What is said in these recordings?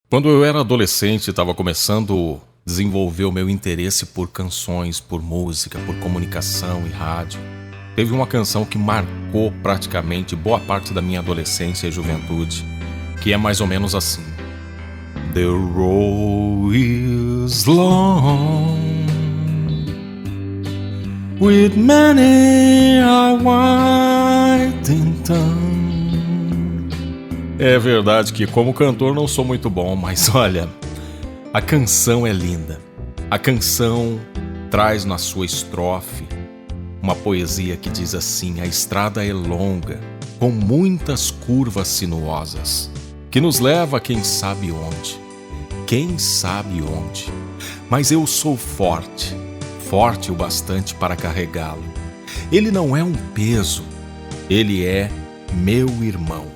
Quando eu era adolescente, estava começando a desenvolver o meu interesse por canções, por música, por comunicação e rádio. Teve uma canção que marcou praticamente boa parte da minha adolescência e juventude, que é mais ou menos assim. The road is long, with many a winding tongue. É verdade que como cantor não sou muito bom, mas olha, a canção é linda. A canção traz na sua estrofe uma poesia que diz assim: a estrada é longa, com muitas curvas sinuosas, que nos leva a quem sabe onde. Quem sabe onde? Mas eu sou forte, forte o bastante para carregá-lo. Ele não é um peso, ele é meu irmão.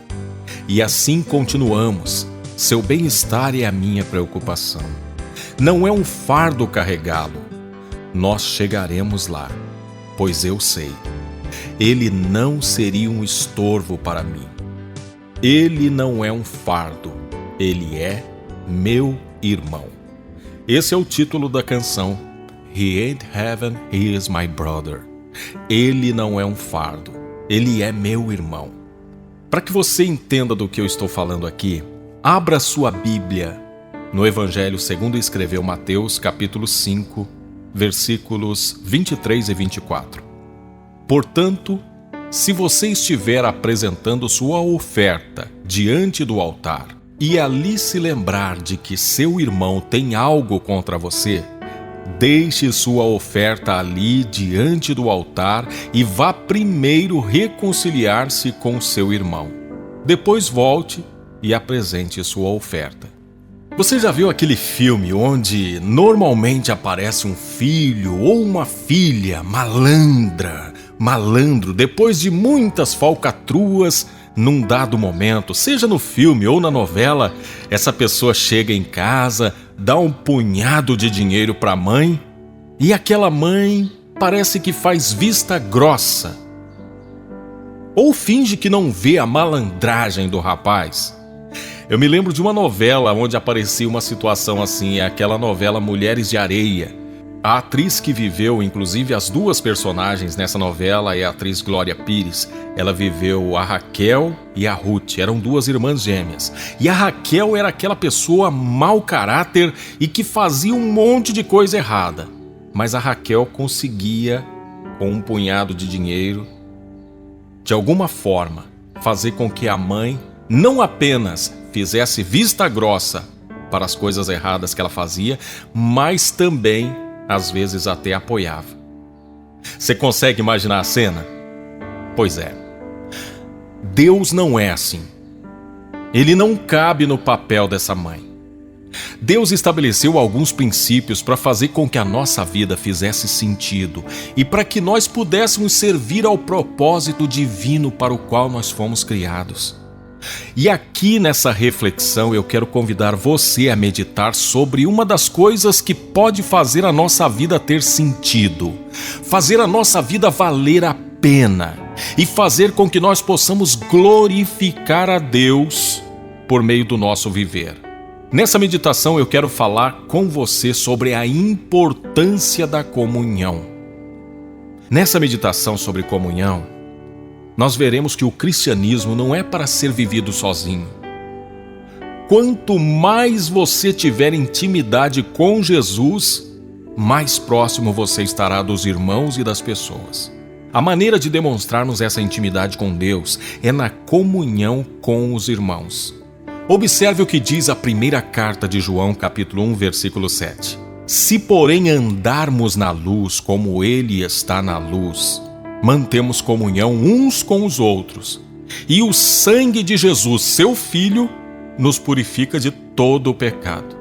E assim continuamos. Seu bem-estar é a minha preocupação. Não é um fardo carregá-lo. Nós chegaremos lá, pois eu sei. Ele não seria um estorvo para mim. Ele não é um fardo. Ele é meu irmão. Esse é o título da canção. He ain't heaven, he is my brother. Ele não é um fardo. Ele é meu irmão. Para que você entenda do que eu estou falando aqui, abra sua Bíblia no Evangelho segundo escreveu Mateus, capítulo 5, versículos 23 e 24. Portanto, se você estiver apresentando sua oferta diante do altar e ali se lembrar de que seu irmão tem algo contra você, deixe sua oferta ali diante do altar e vá primeiro reconciliar-se com seu irmão. Depois volte e apresente sua oferta. Você já viu aquele filme onde normalmente aparece um filho ou uma filha malandro, depois de muitas falcatruas, num dado momento, seja no filme ou na novela, essa pessoa chega em casa, dá um punhado de dinheiro para a mãe e aquela mãe parece que faz vista grossa ou finge que não vê a malandragem do rapaz. Eu me lembro de uma novela onde aparecia uma situação assim, é aquela novela Mulheres de Areia. A atriz que viveu, inclusive as duas personagens nessa novela é a atriz Glória Pires. Ela viveu a Raquel e a Ruth, eram duas irmãs gêmeas. E a Raquel era aquela pessoa mau caráter e que fazia um monte de coisa errada. Mas a Raquel conseguia, com um punhado de dinheiro, de alguma forma, fazer com que a mãe não apenas fizesse vista grossa para as coisas erradas que ela fazia, mas também às vezes até apoiava. Você consegue imaginar a cena? Pois é. Deus não é assim. Ele não cabe no papel dessa mãe. Deus estabeleceu alguns princípios para fazer com que a nossa vida fizesse sentido e para que nós pudéssemos servir ao propósito divino para o qual nós fomos criados. E aqui nessa reflexão eu quero convidar você a meditar sobre uma das coisas que pode fazer a nossa vida ter sentido, fazer a nossa vida valer a pena e fazer com que nós possamos glorificar a Deus por meio do nosso viver. Nessa meditação eu quero falar com você sobre a importância da comunhão. Nessa meditação sobre comunhão, nós veremos que o cristianismo não é para ser vivido sozinho. Quanto mais você tiver intimidade com Jesus, mais próximo você estará dos irmãos e das pessoas. A maneira de demonstrarmos essa intimidade com Deus é na comunhão com os irmãos. Observe o que diz a primeira carta de João, capítulo 1, versículo 7. Se, porém, andarmos na luz como Ele está na luz, mantemos comunhão uns com os outros, e o sangue de Jesus, seu Filho, nos purifica de todo o pecado.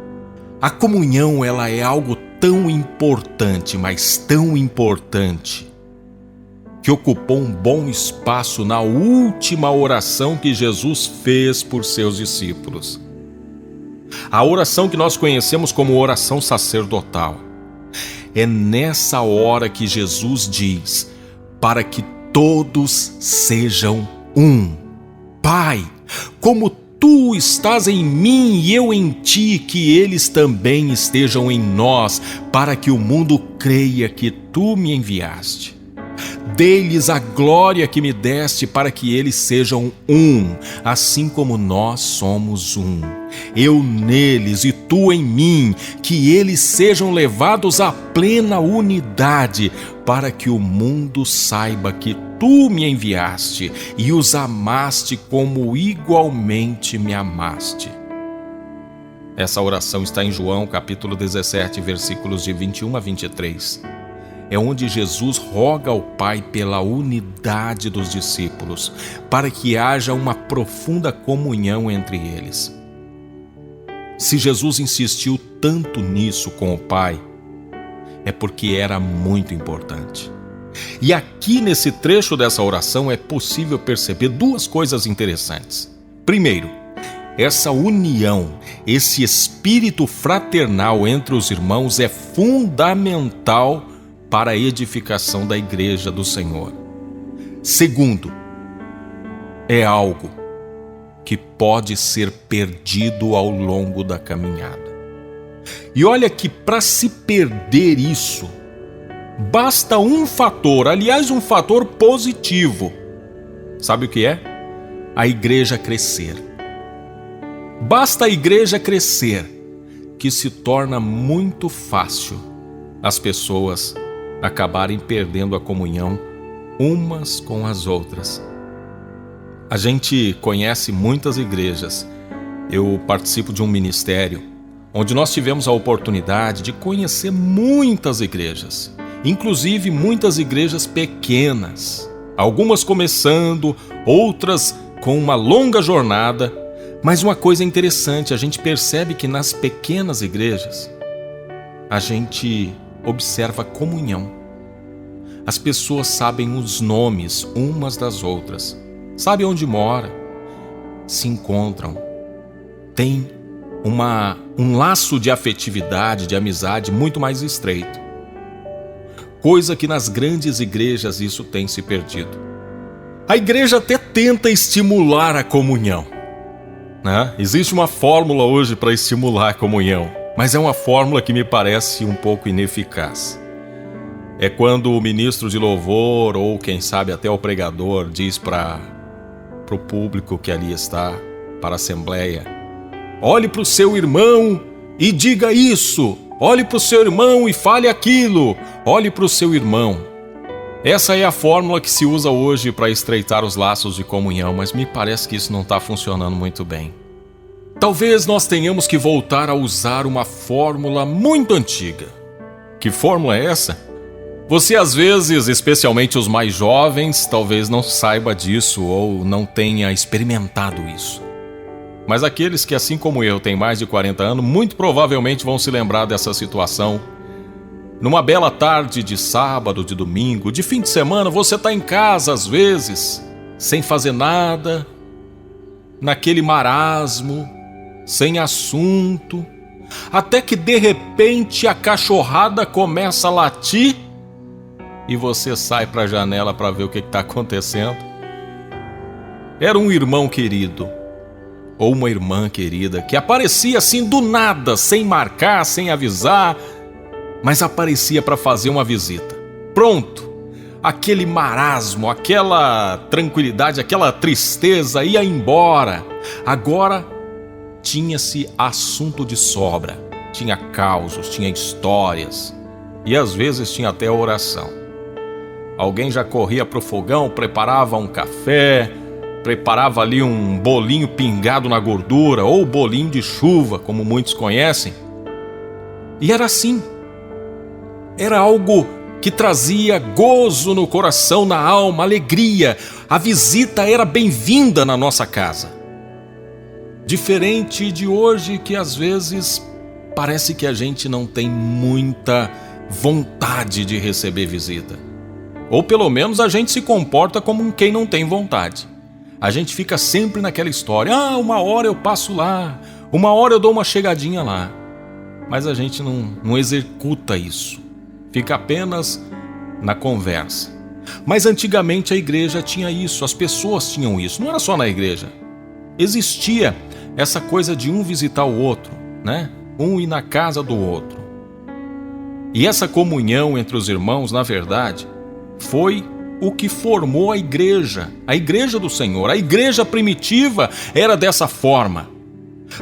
A comunhão, ela é algo tão importante, mas tão importante, que ocupou um bom espaço na última oração que Jesus fez por seus discípulos. A oração que nós conhecemos como oração sacerdotal. É nessa hora que Jesus diz: para que todos sejam um. Pai, como Tu estás em mim e eu em ti, que eles também estejam em nós, para que o mundo creia que tu me enviaste. Dê-lhes a glória que me deste, para que eles sejam um, assim como nós somos um. Eu neles e tu em mim, que eles sejam levados à plena unidade, para que o mundo saiba que tu me enviaste e os amaste como igualmente me amaste. Essa oração está em João capítulo 17, versículos de 21 a 23. É onde Jesus roga ao Pai pela unidade dos discípulos, para que haja uma profunda comunhão entre eles. Se Jesus insistiu tanto nisso com o Pai, é porque era muito importante. E aqui nesse trecho dessa oração é possível perceber duas coisas interessantes. Primeiro, essa união, esse espírito fraternal entre os irmãos é fundamental para a edificação da igreja do Senhor. Segundo, é algo que pode ser perdido ao longo da caminhada. E olha que para se perder isso, basta um fator, aliás, um fator positivo. Sabe o que é? A igreja crescer. Basta a igreja crescer, que se torna muito fácil as pessoas acabarem perdendo a comunhão umas com as outras. A gente conhece muitas igrejas. Eu participo de um ministério onde nós tivemos a oportunidade de conhecer muitas igrejas, inclusive muitas igrejas pequenas, algumas começando, outras com uma longa jornada. Mas uma coisa interessante, a gente percebe que nas pequenas igrejas a gente observa comunhão. As pessoas sabem os nomes umas das outras, sabem onde mora, se encontram, tem um laço de afetividade, de amizade muito mais estreito. Coisa que nas grandes igrejas isso tem se perdido. A igreja até tenta estimular a comunhão, né? Existe uma fórmula hoje para estimular a comunhão, mas é uma fórmula que me parece um pouco ineficaz. É quando o ministro de louvor, ou quem sabe até o pregador, diz para o público que ali está, para a assembleia: olhe para o seu irmão e diga isso, olhe para o seu irmão e fale aquilo, olhe para o seu irmão. Essa é a fórmula que se usa hoje para estreitar os laços de comunhão, mas me parece que isso não está funcionando muito bem. Talvez nós tenhamos que voltar a usar uma fórmula muito antiga. Que fórmula é essa? Você às vezes, especialmente os mais jovens, talvez não saiba disso ou não tenha experimentado isso. Mas aqueles que, assim como eu, têm mais de 40 anos, muito provavelmente vão se lembrar dessa situação. Numa bela tarde de sábado, de domingo, de fim de semana, você está em casa às vezes, sem fazer nada, naquele marasmo, sem assunto, até que de repente a cachorrada começa a latir e você sai para a janela para ver o que está acontecendo. Era um irmão querido ou uma irmã querida que aparecia assim do nada, sem marcar, sem avisar, mas aparecia para fazer uma visita. Pronto, aquele marasmo, aquela tranquilidade, aquela tristeza ia embora. Agora tinha-se assunto de sobra, tinha causos, tinha histórias e às vezes tinha até oração. Alguém já corria para o fogão, preparava um café, preparava ali um bolinho pingado na gordura ou bolinho de chuva, como muitos conhecem. E era assim. Era algo que trazia gozo no coração, na alma, alegria. A visita era bem-vinda na nossa casa. Diferente de hoje, que às vezes parece que a gente não tem muita vontade de receber visita. Ou pelo menos a gente se comporta como quem não tem vontade. A gente fica sempre naquela história: uma hora eu passo lá, uma hora eu dou uma chegadinha lá. Mas a gente não executa isso. Fica apenas na conversa. Mas antigamente a igreja tinha isso, as pessoas tinham isso. Não era só na igreja. Existia essa coisa de um visitar o outro, né? Um ir na casa do outro. E essa comunhão entre os irmãos, na verdade, foi o que formou a igreja do Senhor. A igreja primitiva era dessa forma.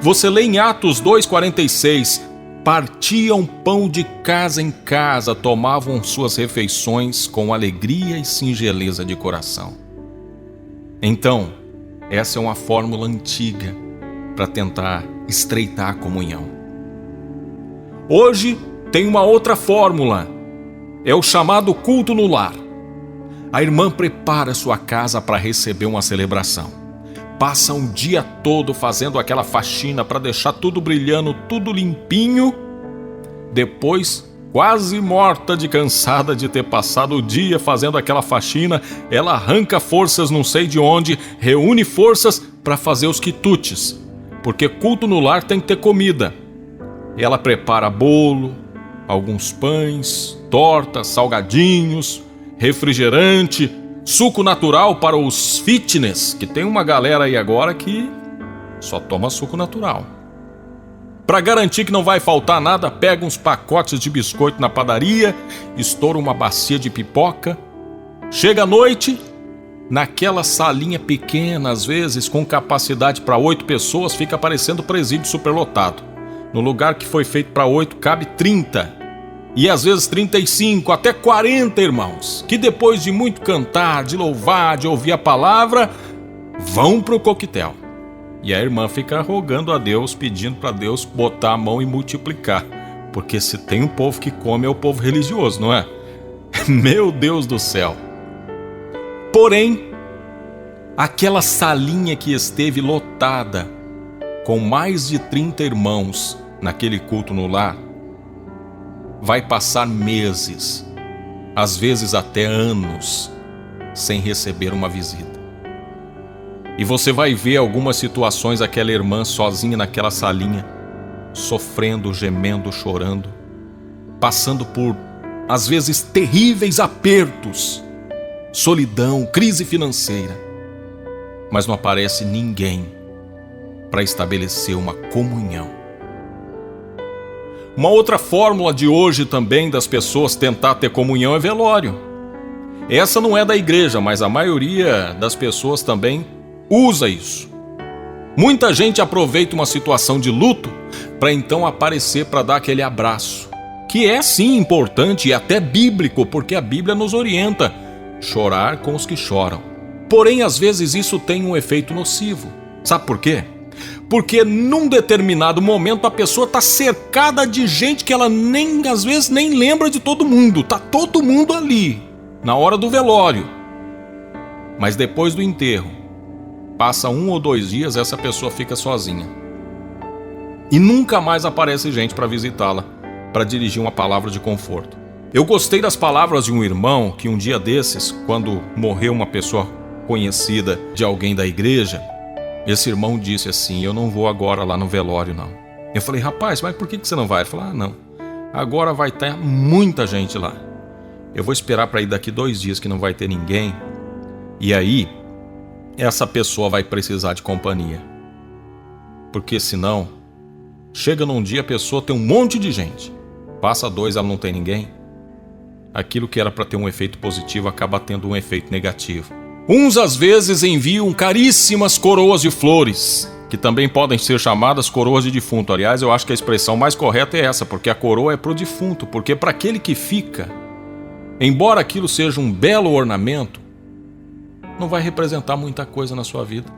Você lê em Atos 2,46, partiam pão de casa em casa, tomavam suas refeições com alegria e singeleza de coração. Então, essa é uma fórmula antiga para tentar estreitar a comunhão. Hoje tem uma outra fórmula, é o chamado culto no lar. A irmã prepara sua casa para receber uma celebração. Passa um dia todo fazendo aquela faxina para deixar tudo brilhando, tudo limpinho. Depois, quase morta de cansada de ter passado o dia fazendo aquela faxina, ela arranca forças não sei de onde, reúne forças para fazer os quitutes. Porque culto no lar tem que ter comida. Ela prepara bolo, alguns pães, tortas, salgadinhos, refrigerante, suco natural para os fitness, que tem uma galera aí agora que só toma suco natural. Para garantir que não vai faltar nada, pega uns pacotes de biscoito na padaria, estoura uma bacia de pipoca. Chega à noite, naquela salinha pequena, às vezes com capacidade para 8 pessoas, fica parecendo presídio superlotado. No lugar que foi feito para 8, cabe 30. E às vezes 35, até 40 irmãos, que depois de muito cantar, de louvar, de ouvir a palavra, vão pro coquetel. E a irmã fica rogando a Deus, pedindo para Deus botar a mão e multiplicar. Porque se tem um povo que come é o povo religioso, não é? Meu Deus do céu! Porém, aquela salinha que esteve lotada, com mais de 30 irmãos naquele culto no lar, vai passar meses, às vezes até anos, sem receber uma visita. E você vai ver algumas situações, aquela irmã sozinha naquela salinha, sofrendo, gemendo, chorando, passando por, às vezes, terríveis apertos, solidão, crise financeira. Mas não aparece ninguém para estabelecer uma comunhão. Uma outra fórmula de hoje também das pessoas tentar ter comunhão é velório. Essa não é da igreja, mas a maioria das pessoas também usa isso. Muita gente aproveita uma situação de luto para então aparecer para dar aquele abraço, que é sim importante e até bíblico, porque a Bíblia nos orienta: chorar com os que choram. Porém, às vezes isso tem um efeito nocivo. Sabe por quê? Porque num determinado momento a pessoa está cercada de gente que ela às vezes nem lembra de todo mundo. Tá todo mundo ali, na hora do velório. Mas depois do enterro, passa 1 ou 2 dias, essa pessoa fica sozinha. E nunca mais aparece gente para visitá-la, para dirigir uma palavra de conforto. Eu gostei das palavras de um irmão que um dia desses, quando morreu uma pessoa conhecida de alguém da igreja, esse irmão disse assim: eu não vou agora lá no velório não. Eu falei: rapaz, mas por que você não vai? Ele falou: não, agora vai ter muita gente lá. Eu vou esperar para ir daqui 2 dias que não vai ter ninguém. E aí, essa pessoa vai precisar de companhia. Porque senão, chega num dia a pessoa tem um monte de gente. Passa 2, ela não tem ninguém. Aquilo que era para ter um efeito positivo acaba tendo um efeito negativo. Uns às vezes enviam caríssimas coroas de flores, que também podem ser chamadas coroas de defunto. Aliás, eu acho que a expressão mais correta é essa, porque a coroa é para o defunto, porque para aquele que fica, embora aquilo seja um belo ornamento, não vai representar muita coisa na sua vida.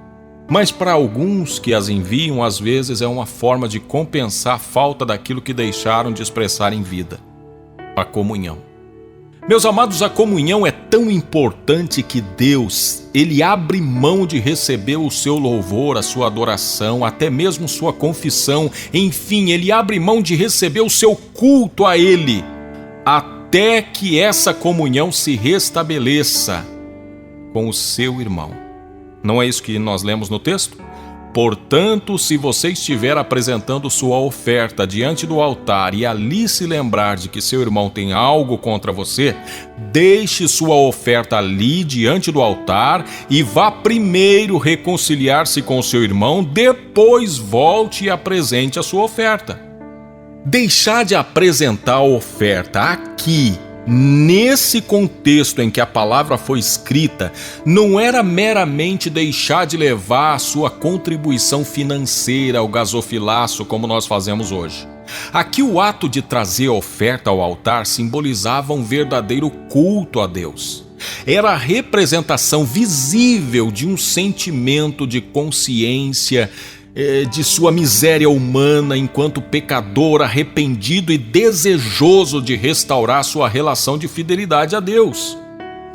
Mas para alguns que as enviam, às vezes é uma forma de compensar a falta daquilo que deixaram de expressar em vida, a comunhão. Meus amados, a comunhão é tão importante que Deus, Ele abre mão de receber o seu louvor, a sua adoração, até mesmo sua confissão. Enfim, Ele abre mão de receber o seu culto a Ele, até que essa comunhão se restabeleça com o seu irmão. Não é isso que nós lemos no texto? Portanto, se você estiver apresentando sua oferta diante do altar e ali se lembrar de que seu irmão tem algo contra você, deixe sua oferta ali diante do altar e vá primeiro reconciliar-se com seu irmão, depois volte e apresente a sua oferta. Deixar de apresentar a oferta aqui, nesse contexto em que a palavra foi escrita, não era meramente deixar de levar a sua contribuição financeira ao gasofilaço como nós fazemos hoje. Aqui o ato de trazer a oferta ao altar simbolizava um verdadeiro culto a Deus. Era a representação visível de um sentimento de consciência de sua miséria humana enquanto pecador arrependido e desejoso de restaurar sua relação de fidelidade a Deus.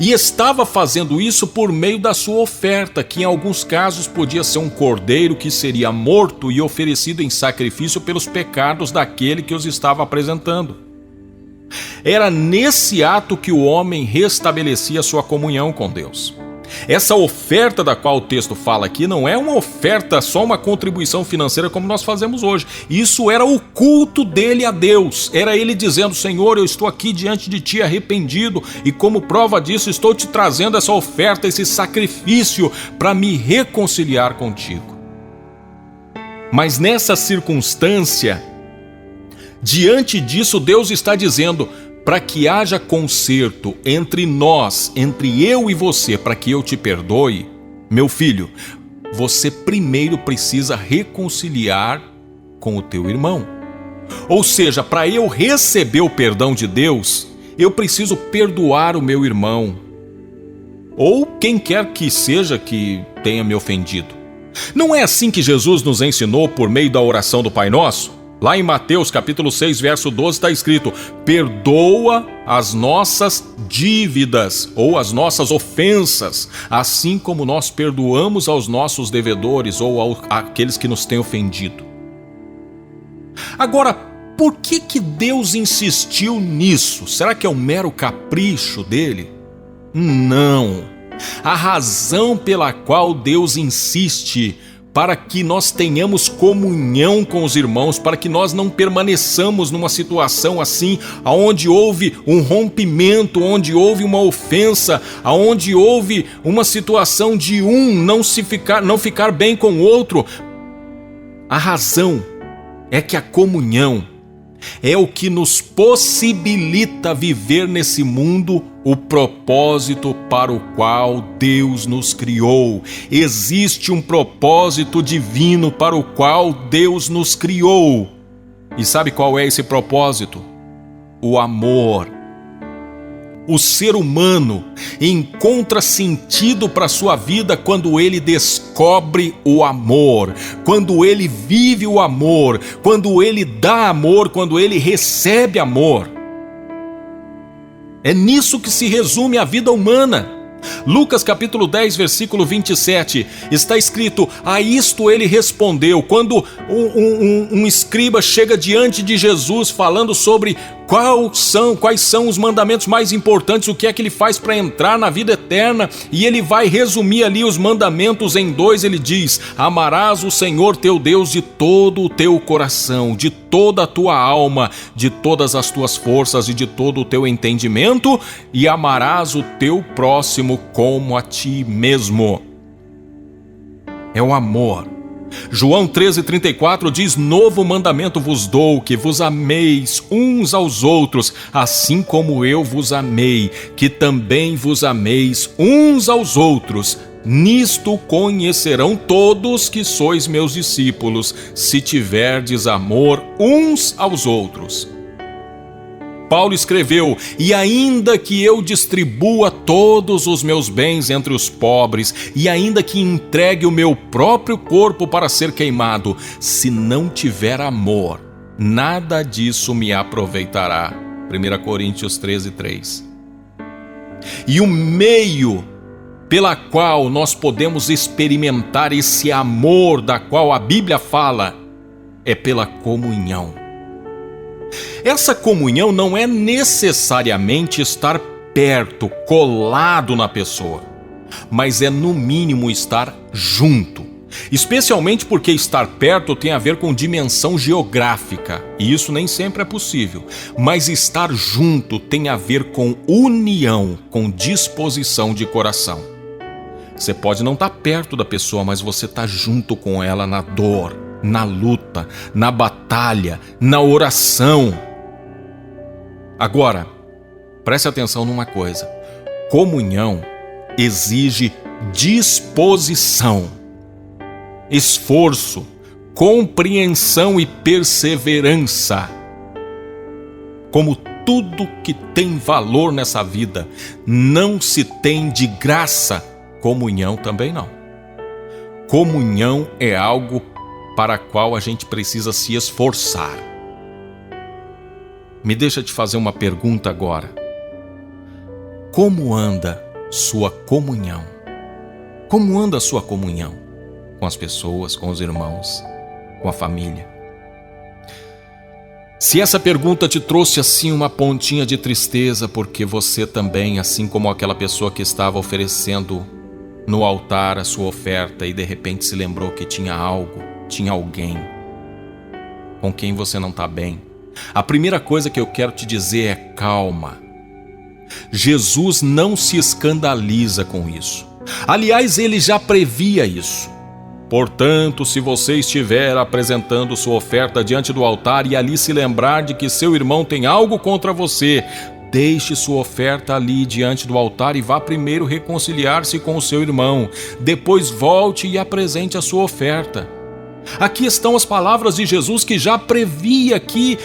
E estava fazendo isso por meio da sua oferta, que em alguns casos podia ser um cordeiro que seria morto e oferecido em sacrifício pelos pecados daquele que os estava apresentando. Era nesse ato que o homem restabelecia sua comunhão com Deus. Essa oferta da qual o texto fala aqui não é uma oferta, só uma contribuição financeira como nós fazemos hoje. Isso era o culto dele a Deus. Era ele dizendo: Senhor, eu estou aqui diante de ti arrependido e como prova disso estou te trazendo essa oferta, esse sacrifício para me reconciliar contigo. Mas nessa circunstância, diante disso, Deus está dizendo: para que haja conserto entre nós, entre eu e você, para que eu te perdoe, meu filho, você primeiro precisa reconciliar com o teu irmão. Ou seja, para eu receber o perdão de Deus, eu preciso perdoar o meu irmão, ou quem quer que seja que tenha me ofendido. Não é assim que Jesus nos ensinou por meio da oração do Pai Nosso? Lá em Mateus capítulo 6, verso 12 está escrito: perdoa as nossas dívidas ou as nossas ofensas, assim como nós perdoamos aos nossos devedores ou àqueles que nos têm ofendido. Agora, por que Deus insistiu nisso? Será que é um mero capricho dele? Não. A razão pela qual Deus insiste para que nós tenhamos comunhão com os irmãos, para que nós não permaneçamos numa situação assim, onde houve um rompimento, onde houve uma ofensa, onde houve uma situação de não ficar bem com o outro. A razão é que a comunhão é o que nos possibilita viver nesse mundo o propósito para o qual Deus nos criou. Existe um propósito divino para o qual Deus nos criou. E sabe qual é esse propósito? O amor. O ser humano encontra sentido para a sua vida quando ele descobre o amor, quando ele vive o amor, quando ele dá amor, quando ele recebe amor. É nisso que se resume a vida humana. Lucas capítulo 10, versículo 27, está escrito: a isto ele respondeu. Quando um escriba chega diante de Jesus falando sobre quais são os mandamentos mais importantes, o que é que ele faz para entrar na vida eterna, e ele vai resumir ali os mandamentos em 2, ele diz: amarás o Senhor teu Deus de todo o teu coração, de toda a tua alma, de todas as tuas forças e de todo o teu entendimento, e amarás o teu próximo como a ti mesmo. É o amor. João 13,34 diz: novo mandamento vos dou, que vos ameis uns aos outros, assim como eu vos amei, que também vos ameis uns aos outros. Nisto conhecerão todos que sois meus discípulos, se tiverdes amor uns aos outros. Paulo escreveu: e ainda que eu distribua todos os meus bens entre os pobres, e ainda que entregue o meu próprio corpo para ser queimado, se não tiver amor, nada disso me aproveitará. 1 Coríntios 13:3. E o meio pela qual nós podemos experimentar esse amor da qual a Bíblia fala é pela comunhão. Essa comunhão não é necessariamente estar perto, colado na pessoa, mas é no mínimo estar junto. Especialmente porque estar perto tem a ver com dimensão geográfica, e isso nem sempre é possível. Mas estar junto tem a ver com união, com disposição de coração. Você pode não estar perto da pessoa, mas você está junto com ela na dor, na luta, na batalha, na oração. Agora, preste atenção numa coisa: comunhão exige disposição, esforço, compreensão e perseverança. Como tudo que tem valor nessa vida não se tem de graça, comunhão também não. Comunhão é algo para o qual a gente precisa se esforçar. Me deixa te fazer uma pergunta agora. Como anda sua comunhão? Como anda a sua comunhão? Com as pessoas, com os irmãos, com a família? Se essa pergunta te trouxe assim uma pontinha de tristeza, porque você também, assim como aquela pessoa que estava oferecendo no altar a sua oferta e de repente se lembrou que tinha algo, tinha alguém com quem você não está bem, a primeira coisa que eu quero te dizer é calma. Jesus não se escandaliza com isso. Aliás, ele já previa isso. Portanto, se você estiver apresentando sua oferta diante do altar e ali se lembrar de que seu irmão tem algo contra você, deixe sua oferta ali diante do altar e vá primeiro reconciliar-se com o seu irmão. Depois volte e apresente a sua oferta. Aqui estão as palavras de Jesus que já previa que,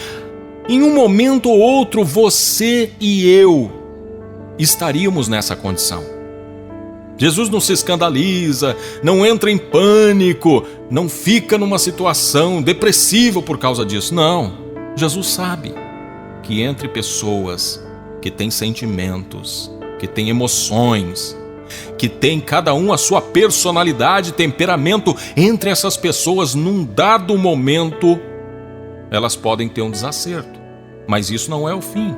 em um momento ou outro, você e eu estaríamos nessa condição. Jesus não se escandaliza, não entra em pânico, não fica numa situação depressiva por causa disso. Não. Jesus sabe que entre pessoas que têm sentimentos, que têm emoções, que têm cada um a sua personalidade, temperamento, entre essas pessoas, num dado momento, elas podem ter um desacerto. Mas isso não é o fim.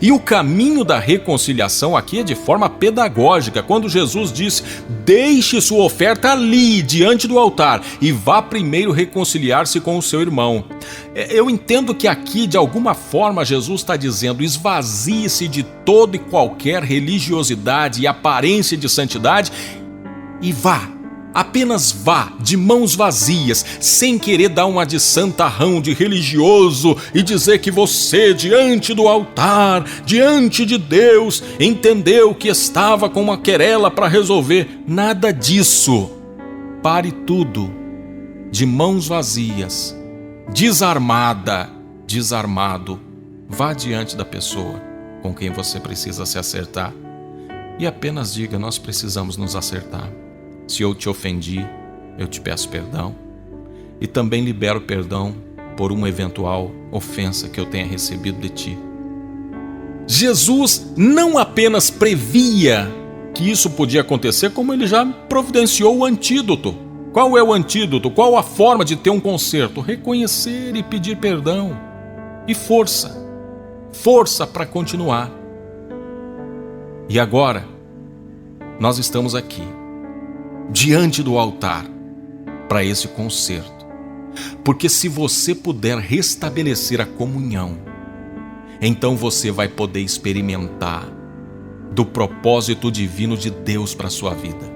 E o caminho da reconciliação aqui é de forma pedagógica, quando Jesus diz: deixe sua oferta ali, diante do altar, e vá primeiro reconciliar-se com o seu irmão. Eu entendo que aqui, de alguma forma, Jesus está dizendo: esvazie-se de toda e qualquer religiosidade e aparência de santidade e vá. Apenas vá, de mãos vazias, sem querer dar uma de santarrão, de religioso e dizer que você, diante do altar, diante de Deus, entendeu que estava com uma querela para resolver. Nada disso. Pare tudo, de mãos vazias, desarmado, vá diante da pessoa com quem você precisa se acertar e apenas diga: nós precisamos nos acertar. Se eu te ofendi, eu te peço perdão e também libero perdão por uma eventual ofensa que eu tenha recebido de ti. Jesus não apenas previa que isso podia acontecer, como ele já providenciou o antídoto. Qual é o antídoto? Qual a forma de ter um conserto? Reconhecer e pedir perdão e força para continuar. E agora, nós estamos aqui, diante do altar, para esse conserto. Porque se você puder restabelecer a comunhão, então você vai poder experimentar do propósito divino de Deus para a sua vida.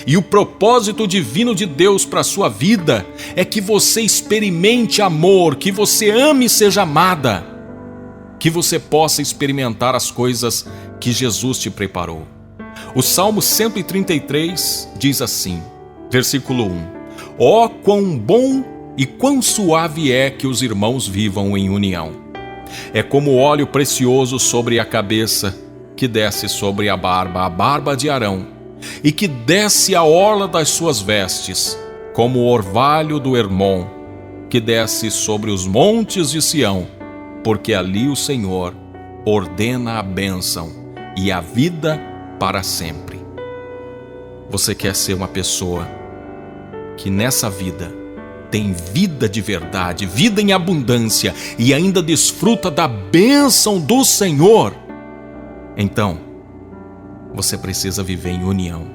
E o propósito divino de Deus para a sua vida é que você experimente amor, que você ame e seja amada, que você possa experimentar as coisas que Jesus te preparou. O Salmo 133 diz assim, versículo 1: Ó, quão bom e quão suave é que os irmãos vivam em união. É como óleo precioso sobre a cabeça, que desce sobre a barba de Arão, e que desce a orla das suas vestes, como o orvalho do Hermon, que desce sobre os montes de Sião, porque ali o Senhor ordena a bênção e a vida para sempre. Você quer ser uma pessoa que nessa vida tem vida de verdade, vida em abundância e ainda desfruta da bênção do Senhor? Então, você precisa viver em união.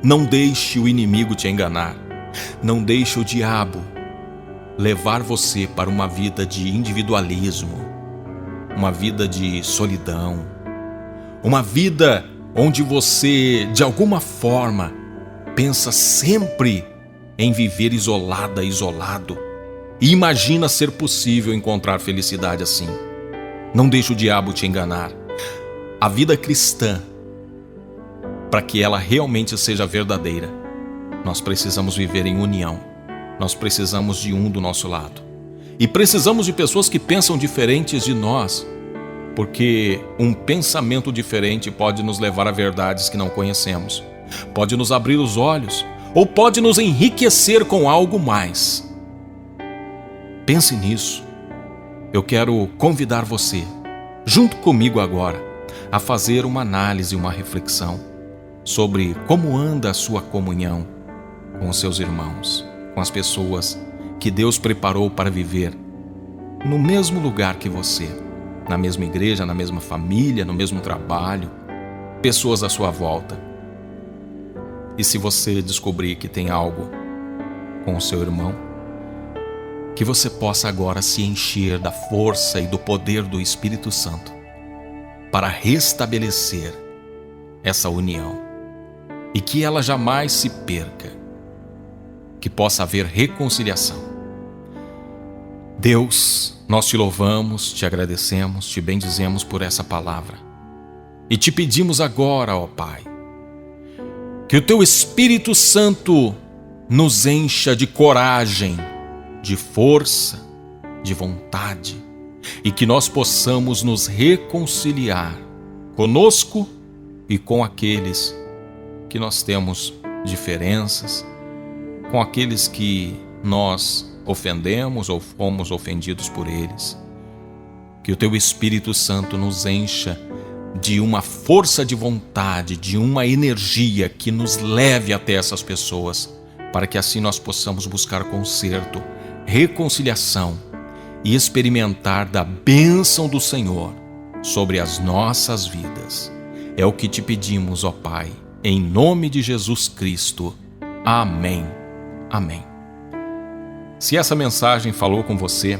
Não deixe o inimigo te enganar. Não deixe o diabo levar você para uma vida de individualismo, uma vida de solidão, uma vida onde você, de alguma forma, pensa sempre em viver isolada, isolado, e imagina ser possível encontrar felicidade assim. Não deixe o diabo te enganar. A vida cristã, para que ela realmente seja verdadeira, nós precisamos viver em união. Nós precisamos de um do nosso lado. E precisamos de pessoas que pensam diferentes de nós, porque um pensamento diferente pode nos levar a verdades que não conhecemos, pode nos abrir os olhos, ou pode nos enriquecer com algo mais. Pense nisso. Eu quero convidar você, junto comigo agora, a fazer uma análise, uma reflexão sobre como anda a sua comunhão com os seus irmãos, com as pessoas que Deus preparou para viver no mesmo lugar que você, na mesma igreja, na mesma família, no mesmo trabalho, pessoas à sua volta. E se você descobrir que tem algo com o seu irmão, que você possa agora se encher da força e do poder do Espírito Santo para restabelecer essa união e que ela jamais se perca, que possa haver reconciliação. Deus, nós te louvamos, te agradecemos, te bendizemos por essa palavra e te pedimos agora, ó Pai, que o Teu Espírito Santo nos encha de coragem, de força, de vontade, e que nós possamos nos reconciliar conosco e com aqueles que nós temos diferenças, com aqueles que nós ofendemos ou fomos ofendidos por eles. Que o Teu Espírito Santo nos encha de uma força de vontade, de uma energia que nos leve até essas pessoas, para que assim nós possamos buscar conserto, reconciliação e experimentar da bênção do Senhor sobre as nossas vidas. É o que te pedimos, ó Pai, em nome de Jesus Cristo. Amém. Amém. Se essa mensagem falou com você,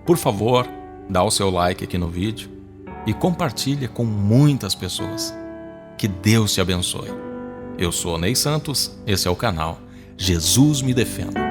por favor, dá o seu like aqui no vídeo e compartilha com muitas pessoas. Que Deus te abençoe. Eu sou Ney Santos, esse é o canal Jesus Me Defenda.